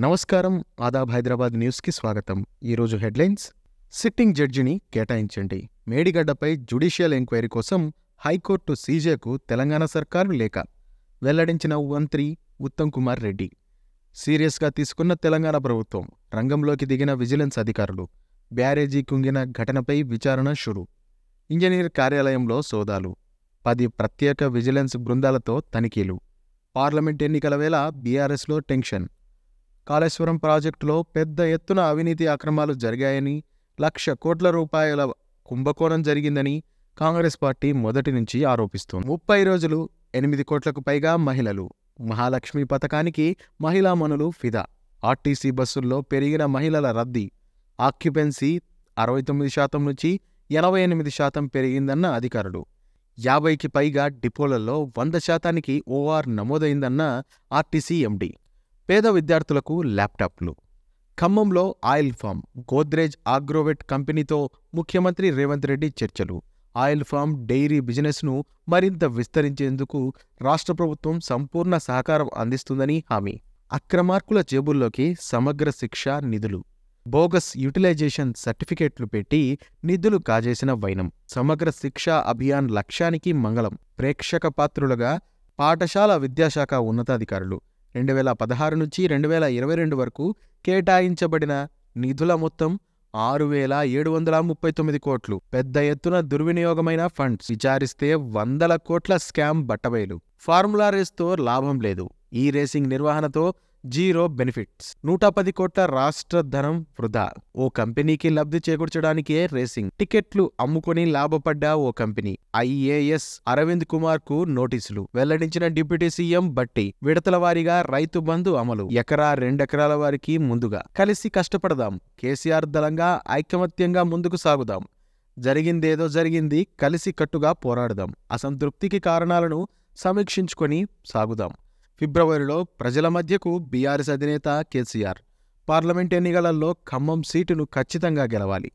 నమస్కారం. ఆదాబ్ హైదరాబాద్ న్యూస్కి స్వాగతం. ఈరోజు హెడ్లైన్స్. సిట్టింగ్ జడ్జిని కేటాయించండి. మేడిగడ్డపై జ్యుడిషియల్ ఎంక్వైరీ కోసం హైకోర్టు సీజేకు తెలంగాణ సర్కారు లేఖ వెల్లడించిన మంత్రి ఉత్తమ్ కుమార్ రెడ్డి. సీరియస్గా తీసుకున్న తెలంగాణ ప్రభుత్వం. రంగంలోకి దిగిన విజిలెన్స్ అధికారులు. బ్యారేజీ కుంగిన ఘటనపై విచారణ షురు. ఇంజనీర్ కార్యాలయంలో సోదాలు. 10 ప్రత్యేక విజిలెన్స్ బృందాలతో తనిఖీలు. పార్లమెంట్ ఎన్నికల వేళ బీఆర్ఎస్లో టెన్షన్. కాళేశ్వరం ప్రాజెక్టులో పెద్ద ఎత్తున అవినీతి అక్రమాలు జరిగాయని, 1,00,000 కోట్ల రూపాయల కుంభకోణం జరిగిందని కాంగ్రెస్ పార్టీ మొదటి నుంచి ఆరోపిస్తోంది. 30 రోజులు 8 కోట్లకు పైగా మహిళలు. మహాలక్ష్మి పథకానికి మహిళామణులు ఫిదా. ఆర్టీసీ బస్సుల్లో పెరిగిన మహిళల రద్దీ. ఆక్యుపెన్సీ 69% నుంచి 88% పెరిగిందన్న అధికారులు. 50కి పైగా డిపోలలో 100% ఓఆర్ నమోదైందన్న ఆర్టీసీ ఎండీ. పేద విద్యార్థులకు ల్యాప్టాప్లు. ఖమ్మంలో ఆయిల్ ఫామ్. గోద్రేజ్ ఆగ్రోవెట్ కంపెనీతో ముఖ్యమంత్రి రేవంత్ రెడ్డి చర్చలు. ఆయిల్ ఫామ్, డెయిరీ బిజినెస్ను మరింత విస్తరించేందుకు రాష్ట్ర ప్రభుత్వం సంపూర్ణ సహకారం అందిస్తుందని హామీ. అక్రమార్కుల జేబుల్లోకి సమగ్ర శిక్ష నిధులు. బోగస్ యూటిలైజేషన్ సర్టిఫికేట్లు పెట్టి నిధులు కాజేసిన వైనం. సమగ్ర శిక్ష అభియాన్ లక్ష్యానికి మంగళం. ప్రేక్షక పాత్రులుగా పాఠశాల విద్యాశాఖ ఉన్నతాధికారులు. 2016 నుంచి 2022 వరకు కేటాయించబడిన నిధుల మొత్తం 6,739 కోట్లు. పెద్ద ఎత్తున దుర్వినియోగమైన ఫండ్స్. విచారిస్తే 100 కోట్ల స్కామ్ బట్టబయలు. ఫార్ములా రేస్తో లాభం లేదు. ఈ రేసింగ్ నిర్వహణతో జీరో బెనిఫిట్స్. 110 కోట్ల రాష్ట్ర ధనం వృధా. ఓ కంపెనీకి లబ్ధి చేకూర్చడానికే రేసింగ్. టికెట్లు అమ్ముకొని లాభపడ్డ ఓ కంపెనీ. ఐఏఎస్ అరవింద్ కుమార్ కు నోటీసులు వెల్లడించిన డిప్యూటీ సీఎం బట్టి. విడతల వారీగా రైతు బంధు అమలు. ఎకరా 2 ఎకరాల వారికి ముందుగా. కలిసి కష్టపడదాం. కేసీఆర్ దళంగా ఐకమత్యంగా ముందుకు సాగుదాం. జరిగిందేదో జరిగింది, కలిసి కట్టుగా పోరాడదాం. అసంతృప్తికి కారణాలను సమీక్షించుకొని సాగుదాం. ఫిబ్రవరిలో ప్రజల మధ్యకు బీఆర్ఎస్ అధినేత కేసీఆర్. పార్లమెంట్ ఎన్నికలలో ఖమ్మం సీటును ఖచ్చితంగా గెలవాలి.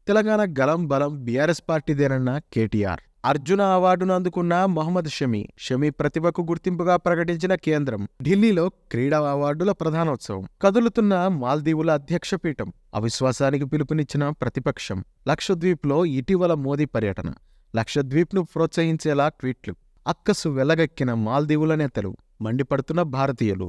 తెలంగాణ గలం బలం బీఆర్ఎస్ పార్టీదేనన్న కేటీఆర్. అర్జున అవార్డును అందుకున్న మొహమ్మద్ షమీ. షమీ ప్రతిభకు గుర్తింపుగా ప్రకటించిన కేంద్రం. ఢిల్లీలో క్రీడా అవార్డుల ప్రధానోత్సవం. కదులుతున్న మాల్దీవుల అధ్యక్ష పీఠం. అవిశ్వాసానికి పిలుపునిచ్చిన ప్రతిపక్షం. లక్షద్వీప్లో ఇటీవల మోదీ పర్యటన. లక్షద్వీప్ను ప్రోత్సహించేలా ట్వీట్లు. అక్కసు వెలగెక్కిన మాల్దీవుల నేతలు. మండిపడుతున్న భారతీయులు.